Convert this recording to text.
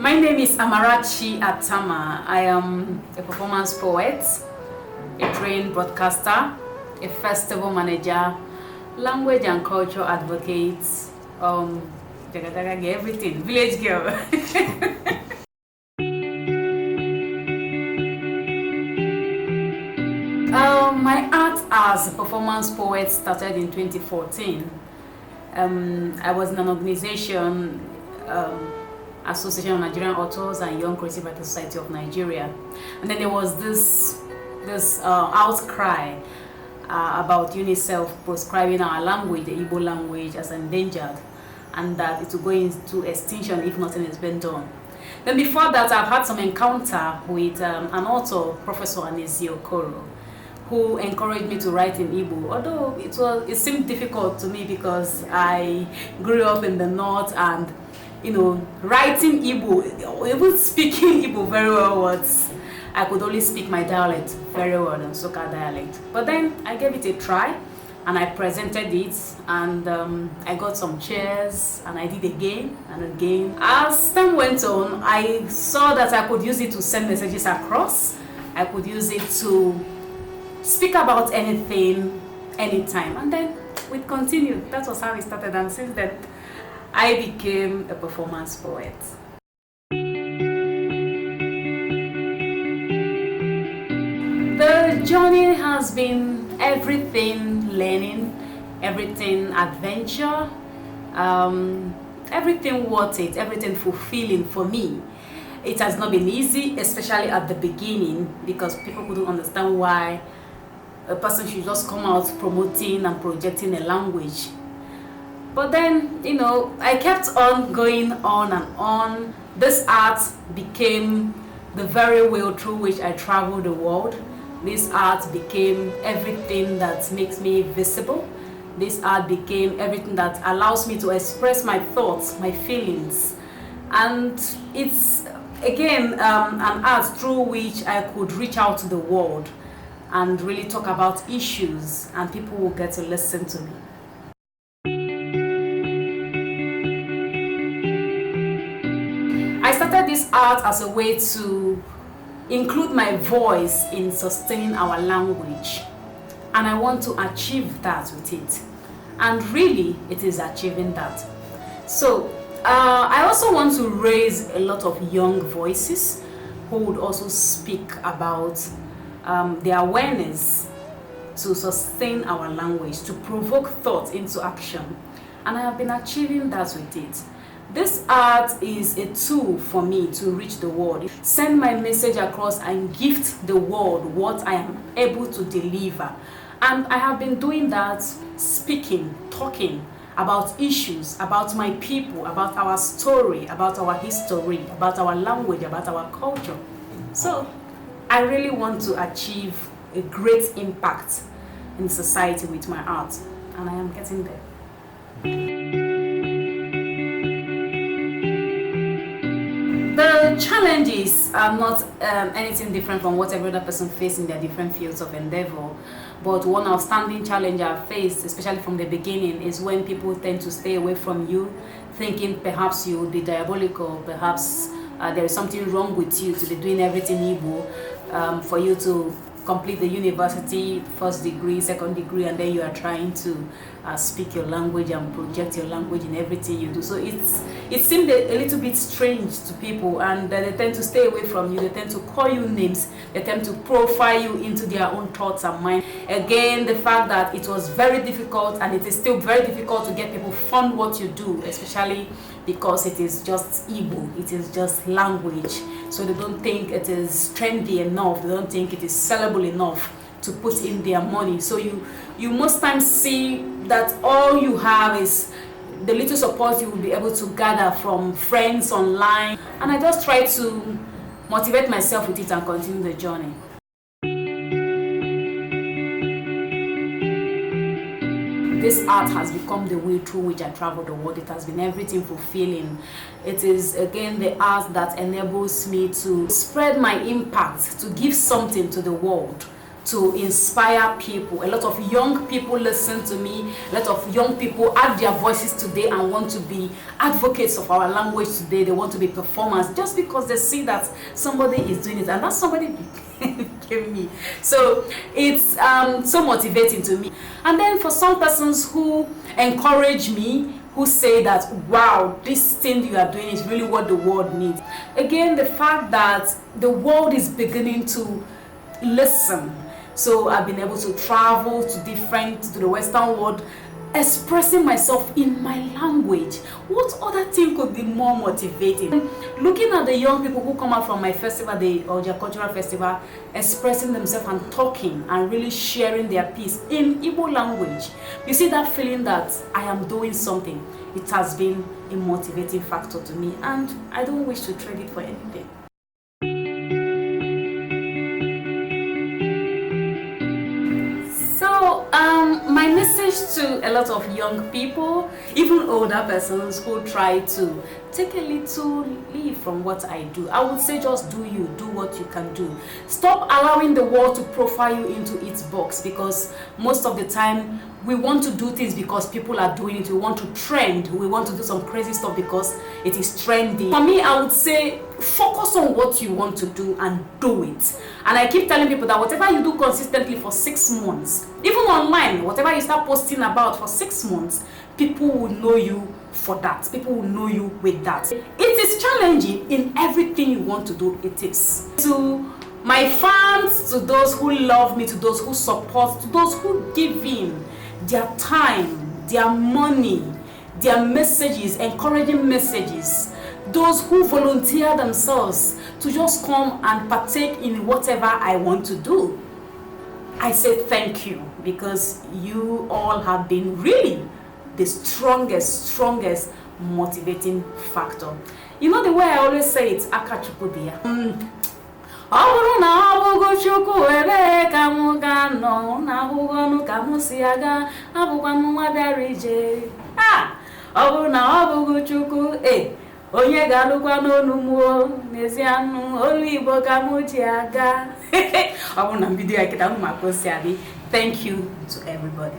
My name is Amarachi Atama. I am a performance poet, a trained broadcaster, a festival manager, language and culture advocate, everything, village girl. My art as a performance poet started in 2014. I was in an organization, Association of Nigerian Authors and Young Creative Writers Society of Nigeria, and then there was this outcry about UNICEF proscribing our language, the Igbo language, as endangered, and that it will go into extinction if nothing is being done. Then before that, I've had some encounter with an author, Professor Anesi Okoro, who encouraged me to write in Igbo, although it seemed difficult to me because I grew up in the north, and writing Igbo, even speaking Igbo very well, I could only speak my dialect very well, and Soka dialect. But then I gave it a try, and I presented it, and I got some cheers, and I did again and again. As time went on, I saw that I could use it to send messages across. I could use it to speak about anything, anytime, and then we continued. That was how it started, and since then, I became a performance poet. The journey has been everything learning, everything adventure, everything worth it, everything fulfilling for me. It has not been easy, especially at the beginning, because people couldn't understand why a person should just come out promoting and projecting a language. But then, I kept on going on and on. This art became the very way through which I travel the world. This art became everything that makes me visible. This art became everything that allows me to express my thoughts, my feelings. And it's, again, an art through which I could reach out to the world and really talk about issues, and people will get to listen to me. I started this art as a way to include my voice in sustaining our language, and I want to achieve that with it, and really it is achieving that. So I also want to raise a lot of young voices who would also speak about the awareness to sustain our language, to provoke thought into action, and I have been achieving that with it. This art is a tool for me to reach the world, send my message across, and gift the world what I am able to deliver. And I have been doing that, speaking, talking about issues, about my people, about our story, about our history, about our language, about our culture. So I really want to achieve a great impact in society with my art, and I am getting there. The challenges are not anything different from what every other person faces in their different fields of endeavor. But one outstanding challenge I've faced, especially from the beginning, is when people tend to stay away from you, thinking perhaps you would be diabolical, perhaps there is something wrong with you to be doing everything Igbo, for you to complete the university, first degree, second degree, and then you are trying to speak your language and project your language in everything you do. So it seemed a little bit strange to people, and they tend to stay away from you. They tend to call you names. They tend to profile you into their own thoughts and mind. Again, the fact that it was very difficult, and it is still very difficult to get people to fund what you do, especially because it is just Igbo, it is just language. So they don't think it is trendy enough, they don't think it is sellable enough to put in their money. So you most times see that all you have is the little support you will be able to gather from friends online. And I just try to motivate myself with it and continue the journey. This art has become the way through which I travel the world. It has been everything fulfilling. It is, again, the art that enables me to spread my impact, to give something to the world, to inspire people. A lot of young people listen to me. A lot of young people add their voices today and want to be advocates of our language today. They want to be performers just because they see that somebody is doing it, and that somebody became me. So it's so motivating to me. And then for some persons who encourage me, who say that, wow, this thing you are doing is really what the world needs. Again, the fact that the world is beginning to listen. So I've been able to travel to the Western world, expressing myself in my language. What other thing could be more motivating? Looking at the young people who come out from my festival, the Oja Cultural Festival, expressing themselves and talking and really sharing their piece in Igbo language. You see that feeling that I am doing something. It has been a motivating factor to me, and I don't wish to trade it for anything. So my message to a lot of young people, even older persons who try to take a little leave from what I do, I would say just do you, do what you can do. Stop allowing the world to profile you into its box, because most of the time we want to do things because people are doing it. We want to trend. We want to do some crazy stuff because it is trendy. For me, I would say focus on what you want to do and do it. And I keep telling people that whatever you do consistently for 6 months, even online, whatever you start posting about for 6 months, people will know you for that. People will know you with that. It is challenging in everything you want to do. It is. To my fans, to those who love me, to those who support, to those who give in their time, their money, their messages, encouraging messages, those who volunteer themselves to just come and partake in whatever I want to do, I say thank you, because you all have been really the strongest motivating factor. You know the way I always say it, akachukudia. Ọbụrụ na ọbụgo Chukwu ebe ka mụ ga nọ na abụgọnụ ka mụ si aga abụkwanụ nwa bịara ije. Ọbụrụ na ọbụgo Chukwu onye ga-alụkwa n'onu mụọ n'ezie anụ olu Igbo ka mụ ji aga. Ọbụrụ na mbido ya kịta mụ ma kosi adị. Thank you to everybody.